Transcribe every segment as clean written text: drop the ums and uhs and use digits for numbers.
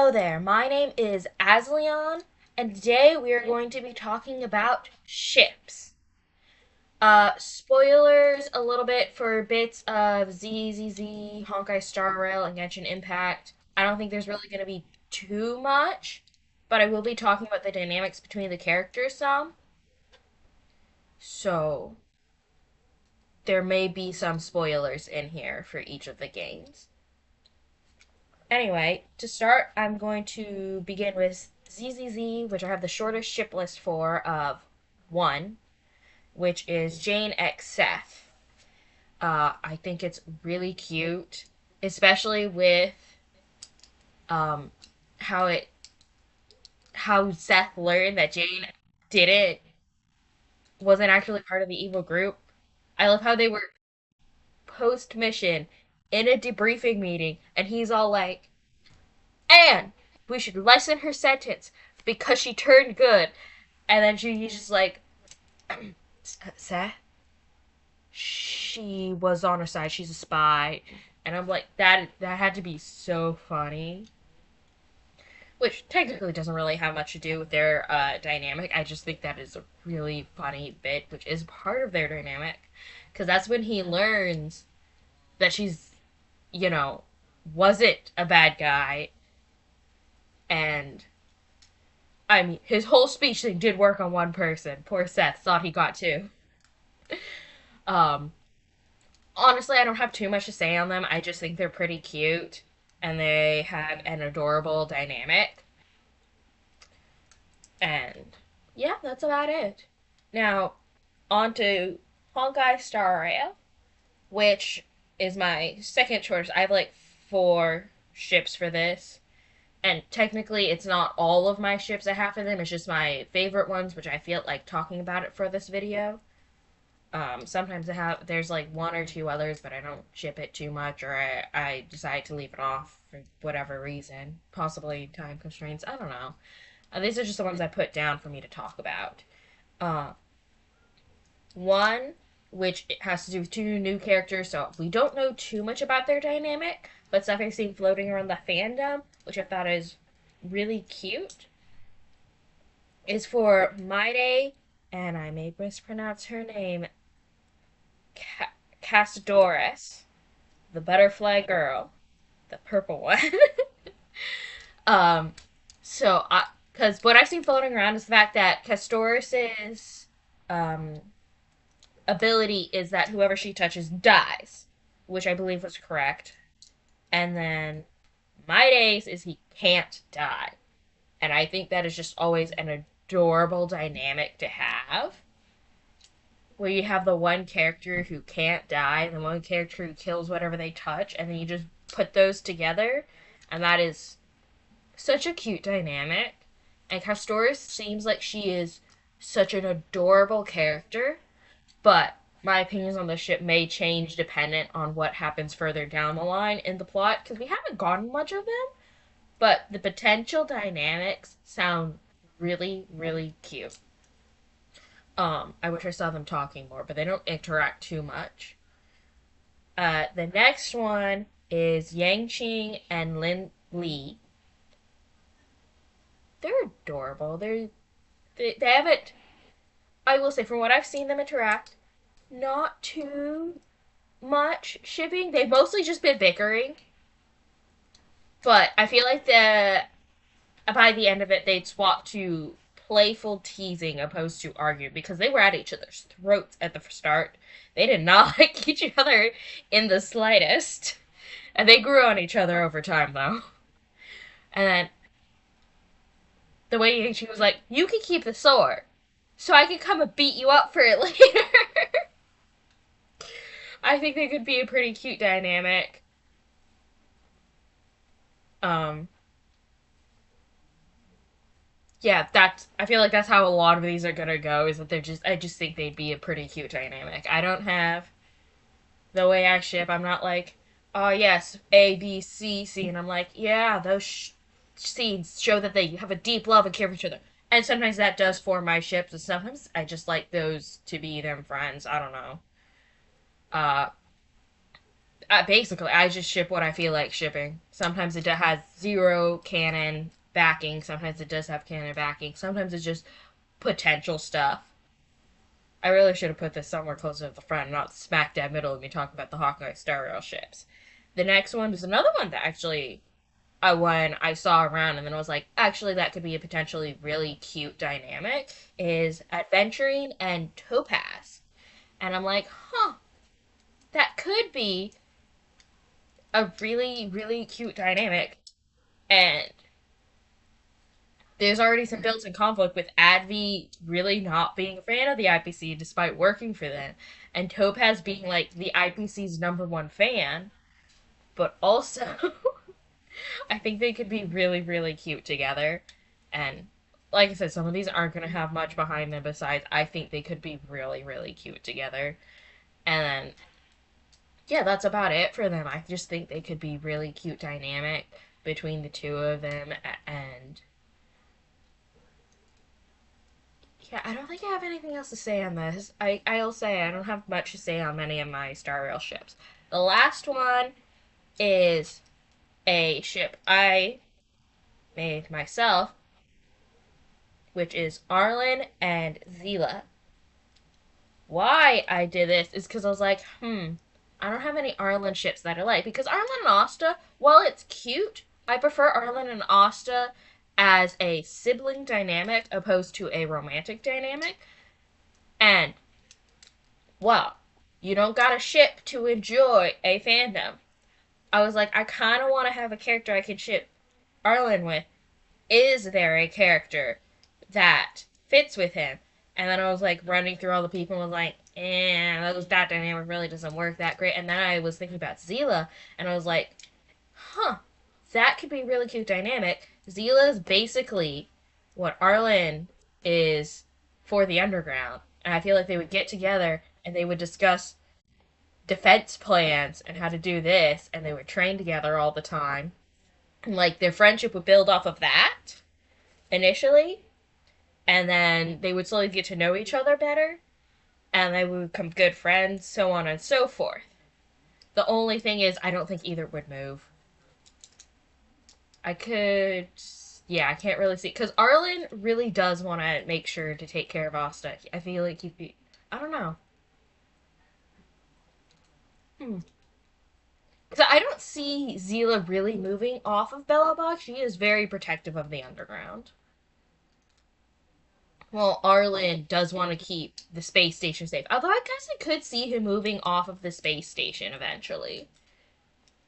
Hello there, my name is Azleon, and today we are going to be talking about ships. Spoilers a little bit for bits of ZZZ, Honkai Star Rail, and Genshin Impact. I don't think there's really going to be too much, but I will be talking about the dynamics between the characters some. So, there may be some spoilers in here for each of the games. Anyway, to start, I'm going to begin with ZZZ, which I have the shortest ship list for of one, which is Jane X Seth. I think it's really cute, especially with um, how it how Seth learned that Jane didn't wasn't actually part of the evil group. I love how they were post mission in a debriefing meeting, and he's all like, "And we should lessen her sentence because she turned good." And then she's just like, Seth, she was on her side. She's a spy. And I'm like, that had to be so funny. Which technically doesn't really have much to do with their dynamic. I just think that is a really funny bit, which is part of their dynamic. Because that's when he learns that she's, you know, wasn't a bad guy. And I mean, his whole speech thing did work on one person. Poor Seth thought he got two. Um, Honestly, I don't have too much to say on them. I just think they're pretty cute and they have an adorable dynamic. And yeah, that's about it. Now, on to Honkai Star Rail, which is my second choice. I have like four ships for this. And technically, it's not all of my ships I have for them. It's just my favorite ones, which I feel like talking about it for this video. Sometimes there's like one or two others, but I don't ship it too much, or I decide to leave it off for whatever reason. Possibly time constraints. I don't know. These are just the ones I put down for me to talk about. Uh, One, which has to do with two new characters, so we don't know too much about their dynamic, but stuff I've seen floating around the fandom, which I thought is really cute, is for Maide, and I may mispronounce her name, Castodorus, the butterfly girl, the purple one. um, so, because what I've seen floating around is the fact that Castorus's ability is that whoever she touches dies, which I believe was correct. And then Maide's is he can't die. And I think that is just always an adorable dynamic to have. Where you have the one character who can't die, and the one character who kills whatever they touch, and then you just put those together, and that is such a cute dynamic. And Castoris seems like she is such an adorable character, but my opinions on the ship may change dependent on what happens further down the line in the plot, because we haven't gotten much of them, but the potential dynamics sound really, really cute. I wish I saw them talking more, but they don't interact too much. The next one is Yang Qing and Lin Li. They're adorable. They haven't. I will say, from what I've seen them interact, not too much shipping. They've mostly just been bickering, but I feel like by the end of it, they'd swap to playful teasing opposed to arguing because they were at each other's throats at the start. They did not like each other in the slightest. And they grew on each other over time, though. And then the way she was like, "You can keep the sword, so I can come and beat you up for it later." I think they could be a pretty cute dynamic. Um, yeah, I feel like that's how a lot of these are gonna go. Is that I just think they'd be a pretty cute dynamic. I don't have the way I ship. I'm not like, oh yes, A, B, C, C, and I'm like, yeah, those scenes show that they have a deep love and care for each other. And sometimes that does form my ships, and sometimes I just like those to be them friends. I don't know. Uh, Basically, I just ship what I feel like shipping. Sometimes it has zero canon backing. Sometimes it does have canon backing. Sometimes it's just potential stuff. I really should have put this somewhere closer to the front, not smack dab middle of me talking about the Hawkeye Star Rail ships. The next one is another one that actually when I saw around, and then I was like, actually, that could be a potentially really cute dynamic, is Adventuring and Topaz. And I'm like, huh, that could be a really, really cute dynamic. And there's already some built-in conflict with Advi really not being a fan of the IPC despite working for them, and Topaz being like the IPC's number one fan, but also I think they could be really, really cute together. And like I said, some of these aren't going to have much behind them besides I think they could be really, really cute together. And then, yeah, that's about it for them. I just think they could be really cute dynamic between the two of them. And yeah, I don't think I have anything else to say on this. I'll say I don't have much to say on many of my Star Rail ships. The last one is a ship I made myself, which is Arlen and Zila. Why I did this is because I was like, I don't have any Arlen ships that I like. Because Arlen and Asta, while it's cute, I prefer Arlen and Asta as a sibling dynamic opposed to a romantic dynamic. And, well, you don't got a ship to enjoy a fandom. I was like, I kind of want to have a character I can ship Arlen with. Is there a character that fits with him? And then I was like running through all the people and was like, that dynamic really doesn't work that great. And then I was thinking about Zila and I was like, that could be a really cute dynamic. Zila is basically what Arlen is for the underground. And I feel like they would get together and they would discuss defense plans and how to do this, and they would train together all the time. And like their friendship would build off of that initially, and then they would slowly get to know each other better, and they would become good friends, so on and so forth. The only thing is, I don't think either would move. I can't really see, because Arlen really does want to make sure to take care of Asta. I feel like he'd be, I don't know. Because I don't see Zila really moving off of Belobog. She is very protective of the underground. Well, Arlen does want to keep the space station safe. Although I guess I could see him moving off of the space station eventually.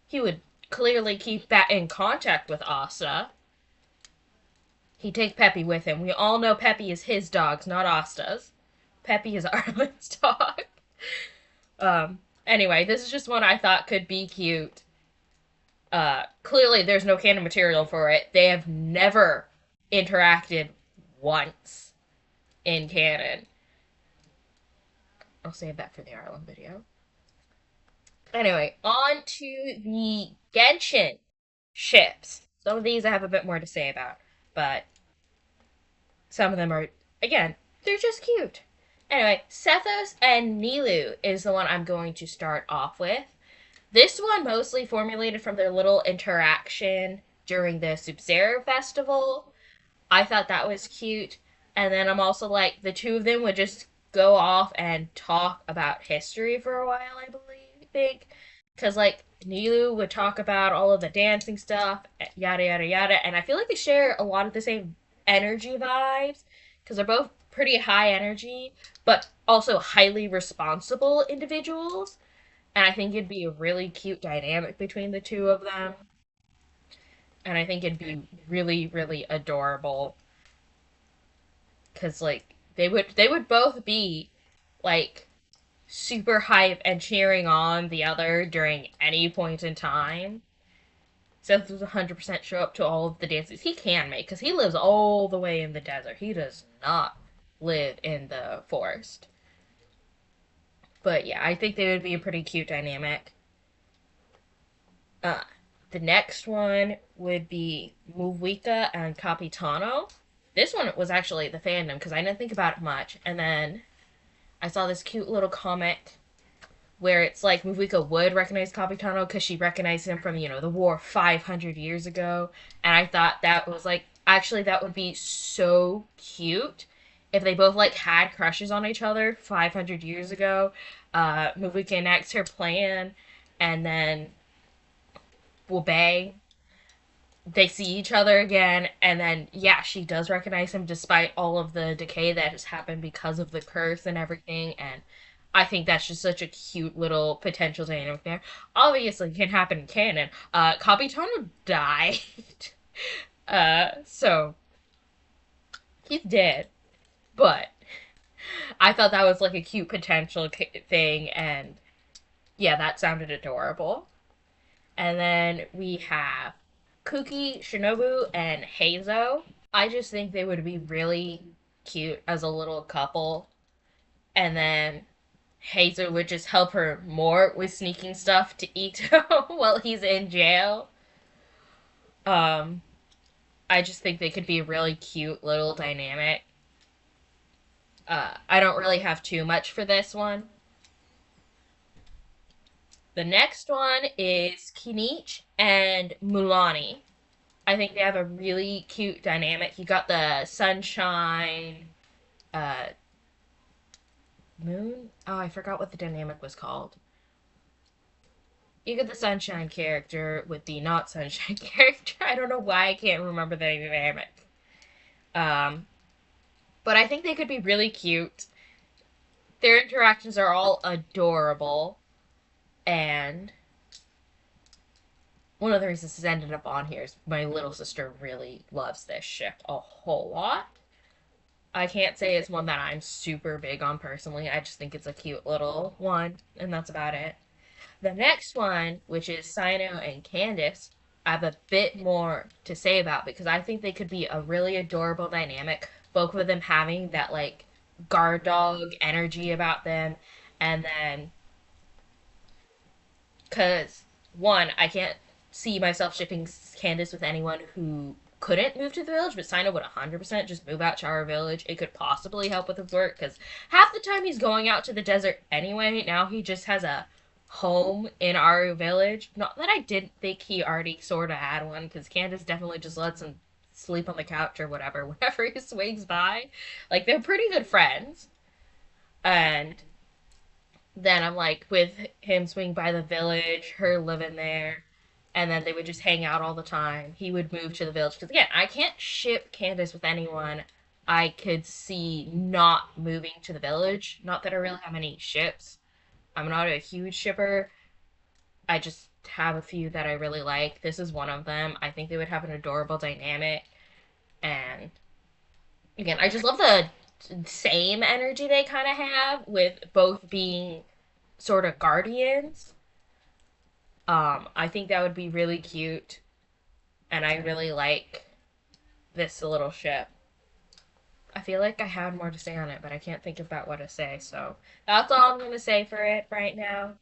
He would clearly keep that in contact with Asta. He'd take Peppy with him. We all know Peppy is his dog, not Asta's. Peppy is Arlen's dog. Anyway, this is just one I thought could be cute. Clearly there's no canon material for it. They have never interacted once in canon. I'll save that for the Arlen video. Anyway, on to the Genshin ships. Some of these I have a bit more to say about, but some of them are, again, they're just cute. Anyway, Sethos and Nilu is the one I'm going to start off with. This one mostly formulated from their little interaction during the Sub-Zero Festival. I thought that was cute. And then I'm also like, the two of them would just go off and talk about history for a while, I think. Because, like, Nilu would talk about all of the dancing stuff, yada, yada, yada. And I feel like they share a lot of the same energy vibes. Because they're both pretty high energy, but also highly responsible individuals. And I think it'd be a really cute dynamic between the two of them. And I think it'd be really, really adorable. Because, like, they would both be, like, super hype and cheering on the other during any point in time. Seth does 100% show up to all of the dances he can make, because he lives all the way in the desert. He does not live in the forest. But yeah, I think they would be a pretty cute dynamic. The next one would be Muwika and Capitano. This one was actually the fandom, because I didn't think about it much. And then I saw this cute little comic where it's like Mufika would recognize Capitano because she recognized him from, the war 500 years ago. And I thought that was like, actually, that would be so cute if they both like had crushes on each other 500 years ago. Mufika enacts her plan, and then Wubei, they see each other again, and then yeah, she does recognize him despite all of the decay that has happened because of the curse and everything. And I think that's just such a cute little potential dynamic there. Obviously, it can happen in canon. Capitano died, so he's dead. But I thought that was like a cute potential thing, and yeah, that sounded adorable. And then we have Kuki, Shinobu, and Heizo. I just think they would be really cute as a little couple. And then Heizo would just help her more with sneaking stuff to Ito while he's in jail. Um, I just think they could be a really cute little dynamic. I don't really have too much for this one. The next one is Kinich and Mulani. I think they have a really cute dynamic. You got the sunshine, uh, moon. Oh, I forgot what the dynamic was called. You get the sunshine character with the not sunshine character. I don't know why I can't remember the dynamic. Um, but I think they could be really cute. Their interactions are all adorable, and one of the reasons this ended up on here is my little sister really loves this ship a whole lot. I can't say it's one that I'm super big on personally. I just think it's a cute little one, and that's about it. The next one, which is Sino and Candace, I have a bit more to say about because I think they could be a really adorable dynamic. Both of them having that like guard dog energy about them, and then because one, I can't see myself shipping Candace with anyone who couldn't move to the village, but Sino would 100% just move out to our village. It could possibly help with his work because half the time he's going out to the desert anyway. Now he just has a home in our village. Not that I didn't think he already sort of had one because Candace definitely just lets him sleep on the couch or whatever whenever he swings by. Like, they're pretty good friends. And then I'm like, with him swinging by the village, her living there, and then they would just hang out all the time. He would move to the village because again, I can't ship Candace with anyone I could see not moving to the village. Not that I really have any ships. I'm not a huge shipper. I just have a few that I really like. This is one of them. I think they would have an adorable dynamic, and again, I just love the same energy they kind of have with both being sort of guardians. I think that would be really cute, and I really like this little ship. I feel like I had more to say on it, but I can't think about what to say, so that's all I'm going to say for it right now.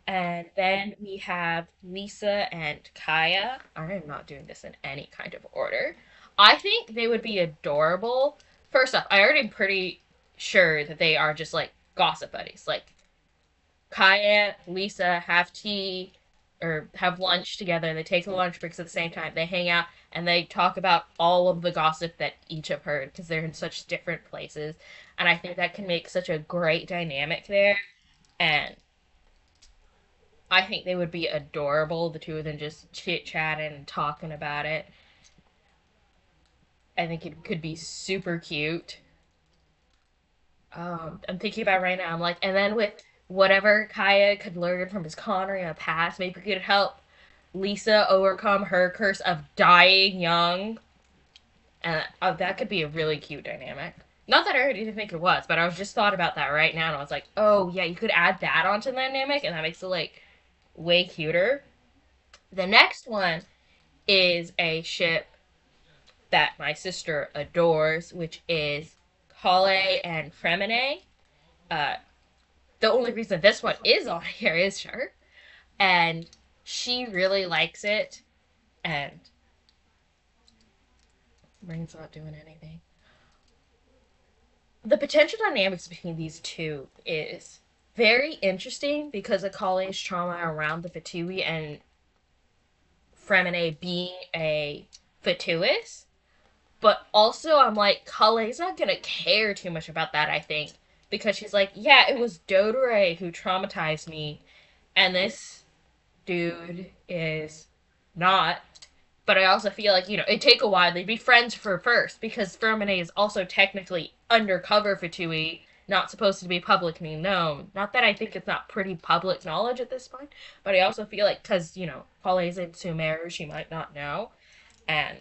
And then we have Lisa and Kaya. I am not doing this in any kind of order. I think they would be adorable. First off, I already am pretty sure that they are just like gossip buddies. Like Kaya, Lisa have tea or have lunch together. They take the lunch breaks at the same time. They hang out and they talk about all of the gossip that each have heard because they're in such different places. And I think that can make such a great dynamic there. And I think they would be adorable, the two of them just chit chatting and talking about it. I think it could be super cute. I'm thinking about right now. I'm like, and then with whatever Kaya could learn from his Connery in the past, maybe it could help Lisa overcome her curse of dying young. And that could be a really cute dynamic. Not that I already didn't think it was, but I was just thought about that right now, and I was like, oh yeah, you could add that onto the dynamic, and that makes it like way cuter. The next one is a ship that my sister adores, which is Kale and Fremine. Uh, the only reason this one is on here is her, and she really likes it, and brain's not doing anything. The potential dynamics between these two is very interesting because of Kalei's trauma around the Fatui and Fremine being a Fatuus. But also, I'm like, Kalei's not gonna care too much about that, I think. Because she's like, yeah, it was Dodore who traumatized me, and this dude is not. But I also feel like, it'd take a while. They'd be friends for first, because Fermine is also technically undercover for Tui, not supposed to be publicly known. Not that I think it's not pretty public knowledge at this point, but I also feel like, because, Kalei's in Sumeru, she might not know. And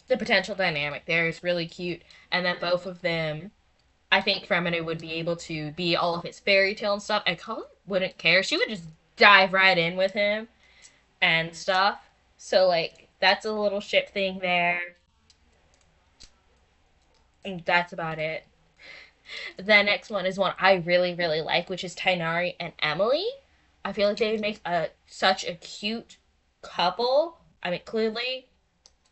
the potential dynamic there is really cute. And then both of them, I think Fremine would be able to be all of his fairy tale and stuff, and Colin wouldn't care. She would just dive right in with him and stuff. So, like, that's a little ship thing there. And that's about it. The next one is one I really, really like, which is Tainari and Emily. I feel like they would make such a cute couple. I mean, clearly,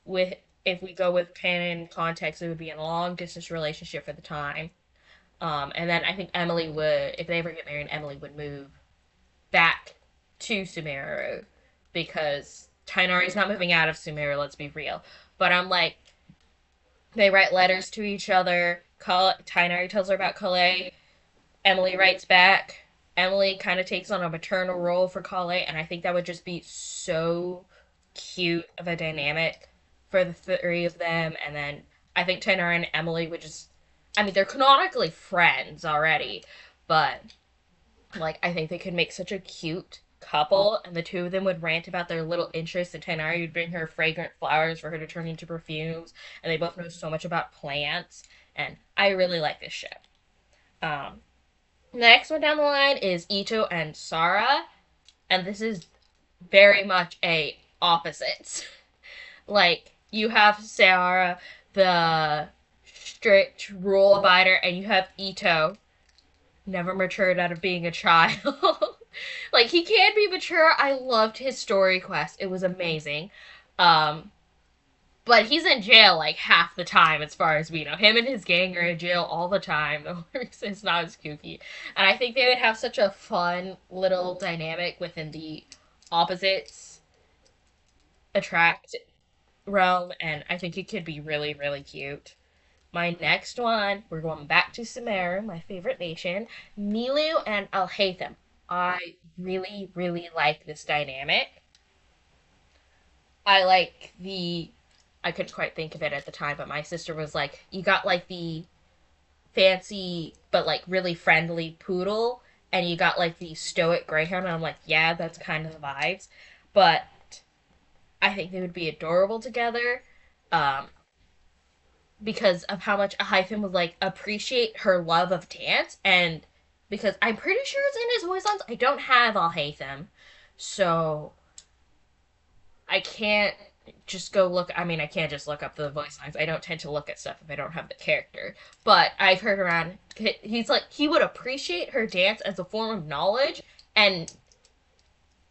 with if we go with canon context, it would be a long distance relationship for the time. And then I think Emily would, if they ever get married, Emily would move back to Sumeru because Tainari's not moving out of Sumeru, let's be real. But I'm like, they write letters to each other. Tainari tells her about Kalei. Emily writes back. Emily kind of takes on a maternal role for Kalei, and I think that would just be so cute of a dynamic for the three of them. And then I think Tainari and Emily would just, I mean, they're canonically friends already, but like I think they could make such a cute couple, and the two of them would rant about their little interests, and Tainari would bring her fragrant flowers for her to turn into perfumes, and they both know so much about plants, and I really like this ship. Um, the next one down the line is Ito and Sara, and this is very much a opposites. Like you have Sara, the strict rule abider, and you have Ito, never matured out of being a child. Like he can be mature. I loved his story quest. It was amazing. Um, but he's in jail like half the time as far as we know. Him and his gang are in jail all the time. The reason it's not as kooky. And I think they would have such a fun little dynamic within the opposites attract realm, and I think it could be really, really cute. My next one, we're going back to Sumeru, my favorite nation. Nilu and Alhaitham. I really, really like this dynamic. I like the. I couldn't quite think of it at the time, but my sister was like, you got like the fancy but like really friendly poodle, and you got like the stoic greyhound. And I'm like, yeah, that's kind of the vibes. But I think they would be adorable together. Um, because of how much Hyphen would like appreciate her love of dance, and because I'm pretty sure it's in his voice lines. I don't have Alhaitham, so I can't just go look. I mean, I can't just look up the voice lines. I don't tend to look at stuff if I don't have the character. But I've heard around. He's like he would appreciate her dance as a form of knowledge, and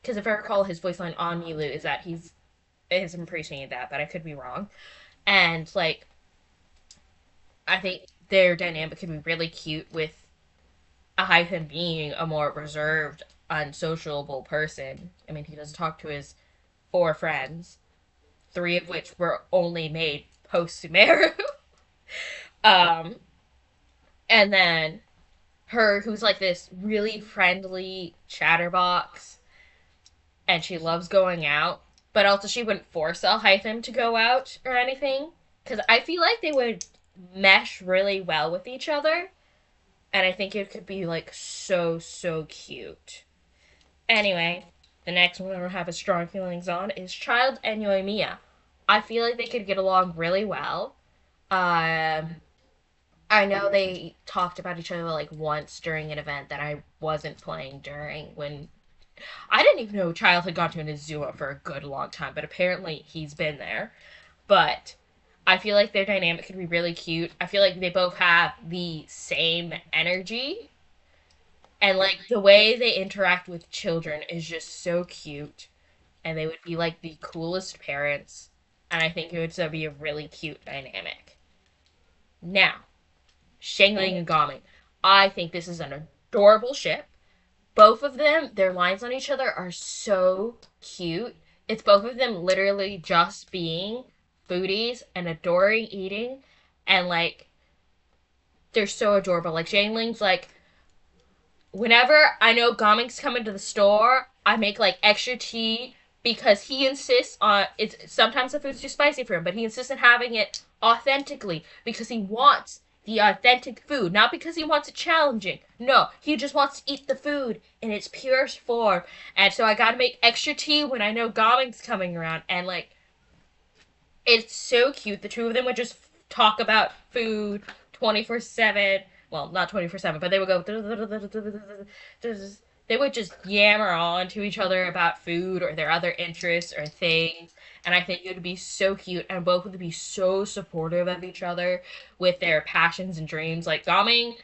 because if I recall, his voice line on Milu is that he's is appreciating that, but I could be wrong. And like I think their dynamic could be really cute with a hyphen being a more reserved, unsociable person. I mean, he doesn't talk to his four friends, three of which were only made post Sumeru. um, and then her, who's like this really friendly chatterbox, and she loves going out, but also she wouldn't force Alhaitham to go out or anything. Because I feel like they would mesh really well with each other, and I think it could be like so so cute. Anyway, the next one I don't have a strong feelings on is Child and Yoimiya. I feel like they could get along really well. Um, I know they talked about each other like once during an event that I wasn't playing during when I didn't even know Child had gone to an Azuma for a good long time, but apparently he's been there. But I feel like their dynamic could be really cute. I feel like they both have the same energy. And like the way they interact with children is just so cute. And they would be like the coolest parents. And I think it would still be a really cute dynamic. Now, Shangling and Gami. I think this is an adorable ship. Both of them, their lines on each other are so cute. It's both of them literally just being foodies and adoring eating, and like they're so adorable. Like Jangling's like, whenever I know Goming's coming to the store, I make like extra tea because he insists on it's sometimes the food's too spicy for him, but he insists on having it authentically because he wants the authentic food, not because he wants it challenging. No, he just wants to eat the food in its purest form. And so I gotta make extra tea when I know Goming's coming around. And like, it's so cute. The two of them would just talk about food 24/7. Well, not 24/7, but they would go. They would just yammer on to each other about food or their other interests or things. And I think it would be so cute, and both would be so supportive of each other with their passions and dreams. Like Gaming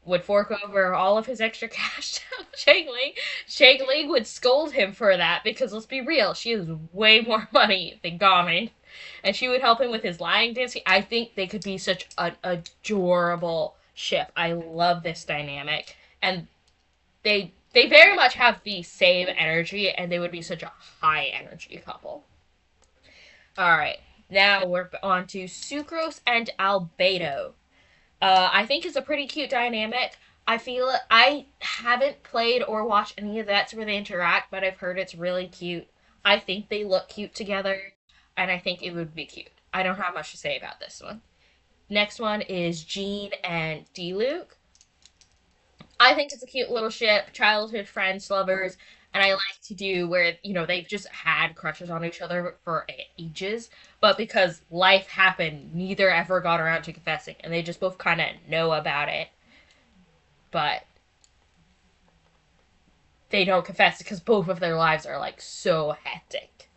would fork over all of his extra cash to Shangling. Shangling would scold him for that because let's be real, she has way more money than Gaming, and she would help him with his lying dancing. I think they could be such an adorable ship. I love this dynamic, and they very much have the same energy, and they would be such a high energy couple. All right, now we're on to Sucrose and Albedo. I think it's a pretty cute dynamic. I feel I haven't played or watched any of that where they interact, but I've heard it's really cute. I think they look cute together, and I think it would be cute. I don't have much to say about this one. Next one is Jean and D-Luke. I think it's a cute little ship, childhood friends, lovers, and I like to do where, they've just had crushes on each other for ages, but because life happened, neither ever got around to confessing, and they just both kind of know about it, but they don't confess because both of their lives are like so hectic.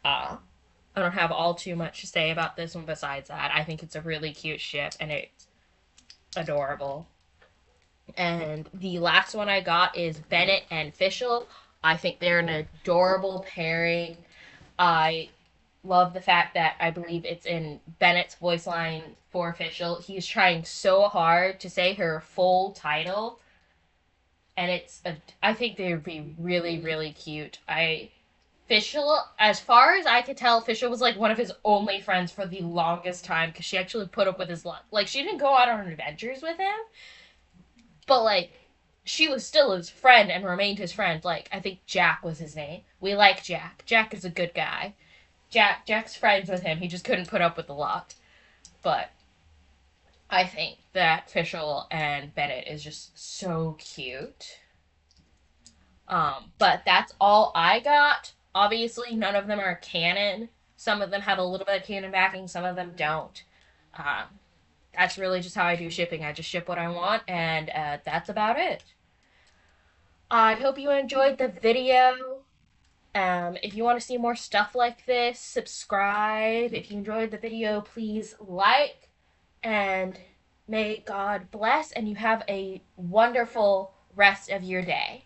Uh, I don't have all too much to say about this one besides that. I think it's a really cute ship, and it's adorable. And the last one I got is Bennett and Fischl. I think they're an adorable pairing. I love the fact that I believe it's in Bennett's voice line for Fischl. He's trying so hard to say her full title, and I think they would be really, really cute. Fischl, as far as I could tell, Fischl was like one of his only friends for the longest time because she actually put up with his luck. Like, she didn't go out on adventures with him, but like she was still his friend and remained his friend. Like, I think Jack was his name. We like Jack. Jack is a good guy. Jack's friends with him. He just couldn't put up with the lot. But I think that Fischl and Bennett is just so cute. But that's all I got. Obviously, none of them are canon. Some of them have a little bit of canon backing. Some of them don't. Um, that's really just how I do shipping. I just ship what I want, and that's about it. I hope you enjoyed the video. If you want to see more stuff like this, subscribe. If you enjoyed the video, please like. And may God bless, and you have a wonderful rest of your day.